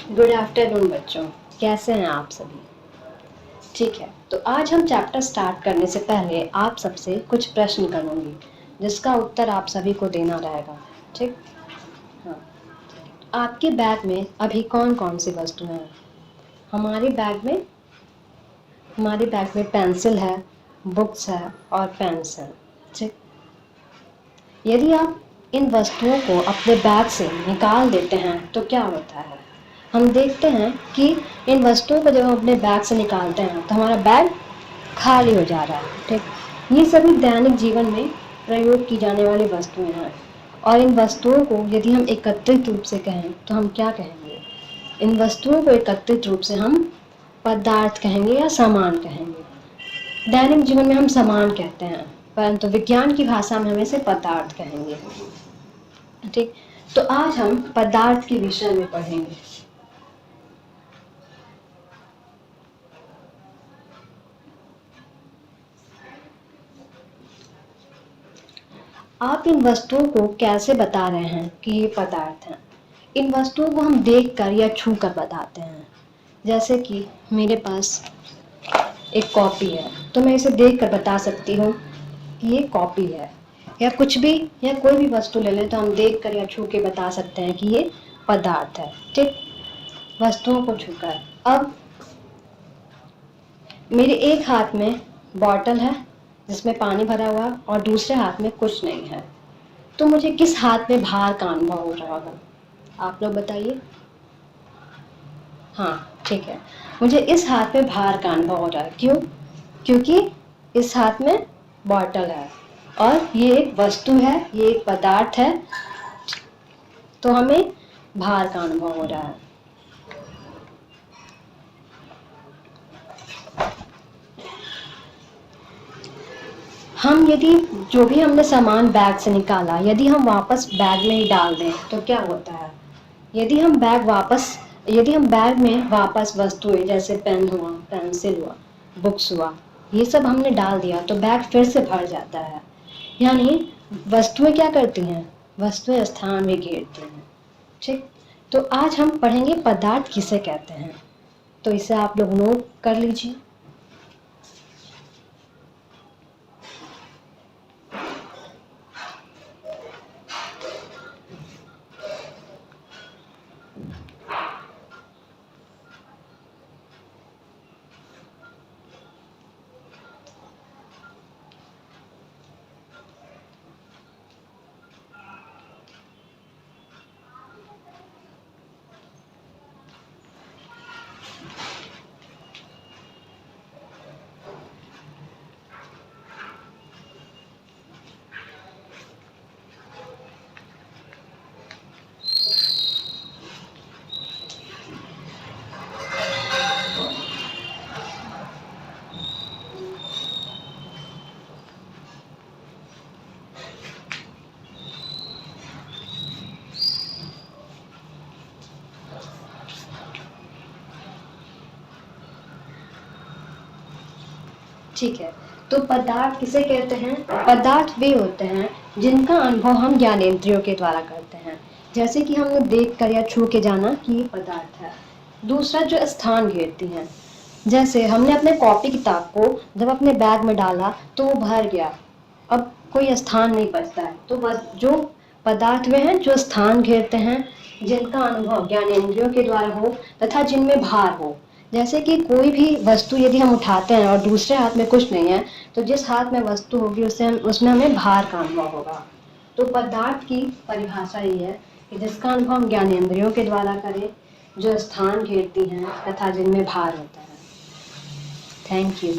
Good afternoon बच्चों, कैसे हैं आप सभी। ठीक है, तो आज हम चैप्टर स्टार्ट करने से पहले आप सबसे कुछ प्रश्न करूंगी जिसका उत्तर आप सभी को देना रहेगा। ठीक। हाँ, आपके बैग में अभी कौन कौन सी वस्तुएं हैं। हमारे बैग में पेंसिल है, बुक्स है और पेन्स है। ठीक। यदि आप इन वस्तुओं को अपने बैग से निकाल देते हैं तो क्या होता है। हम देखते हैं कि इन वस्तुओं को जब हम अपने बैग से निकालते हैं तो हमारा बैग खाली हो जा रहा है। ठीक। ये सभी दैनिक जीवन में प्रयोग की जाने वाली वस्तुएं हैं और इन वस्तुओं को यदि हम एकत्रित रूप से कहें तो हम क्या कहेंगे। इन वस्तुओं को एकत्रित रूप से हम पदार्थ कहेंगे या सामान कहेंगे। दैनिक जीवन में हम सामान कहते हैं परंतु विज्ञान की भाषा में हम इसे पदार्थ कहेंगे। ठीक। तो आज हम पदार्थ के विषय में पढ़ेंगे। आप इन वस्तुओं को कैसे बता रहे हैं कि ये पदार्थ हैं। इन वस्तुओं को हम देखकर या छू कर बताते हैं। जैसे कि मेरे पास एक कॉपी है तो मैं इसे देखकर बता सकती हूँ कि ये कॉपी है, या कुछ भी या कोई भी वस्तु ले लें तो हम देखकर या छू के बता सकते हैं कि ये पदार्थ है। ठीक। वस्तुओं को छूकर। अब मेरे एक हाथ में बॉटल है जिसमें पानी भरा हुआ और दूसरे हाथ में कुछ नहीं है, तो मुझे किस हाथ में भार का अनुभव हो रहा होगा, आप लोग बताइए। हाँ ठीक है, मुझे इस हाथ में भार का अनुभव हो रहा है। क्यों? क्योंकि इस हाथ में बॉटल है और ये एक वस्तु है, ये एक पदार्थ है, तो हमें भार का अनुभव हो रहा है। हम यदि जो भी हमने सामान बैग से निकाला यदि हम वापस बैग में ही डाल दें तो क्या होता है। यदि हम बैग में वापस वस्तुएं जैसे पेन हुआ, पेंसिल हुआ, बुक्स हुआ, ये सब हमने डाल दिया तो बैग फिर से भर जाता है। यानी वस्तुएं क्या करती हैं, वस्तुएं स्थान में घेरती हैं। ठीक। तो आज हम पढ़ेंगे पदार्थ किसे कहते हैं, तो इसे आप लोग नोट कर लीजिए। ठीक है, तो पदार्थ किसे कहते हैं। पदार्थ वे होते हैं जिनका अनुभव हम ज्ञानेंद्रियों के द्वारा करते हैं, जैसे कि हमने देख कर या छू के जाना कि ये पदार्थ है। दूसरा जो स्थान घेरती हैं, जैसे हमने अपने कॉपी किताब को जब अपने बैग में डाला तो वो भर गया, अब कोई स्थान नहीं बचता है। तो बस जो पदार्थ वे हैं जो स्थान घेरते हैं, जिनका अनुभव ज्ञानेंद्रियों के द्वारा हो तथा जिनमें भार हो। जैसे कि कोई भी वस्तु यदि हम उठाते हैं और दूसरे हाथ में कुछ नहीं है तो जिस हाथ में वस्तु होगी उसमें हमें भार का अनुभव होगा। तो पदार्थ की परिभाषा ये है कि जिसका अनुभव हम ज्ञानेंद्रियों के द्वारा करें, जो स्थान घेरती हैं तथा जिनमें भार होता है। Thank you.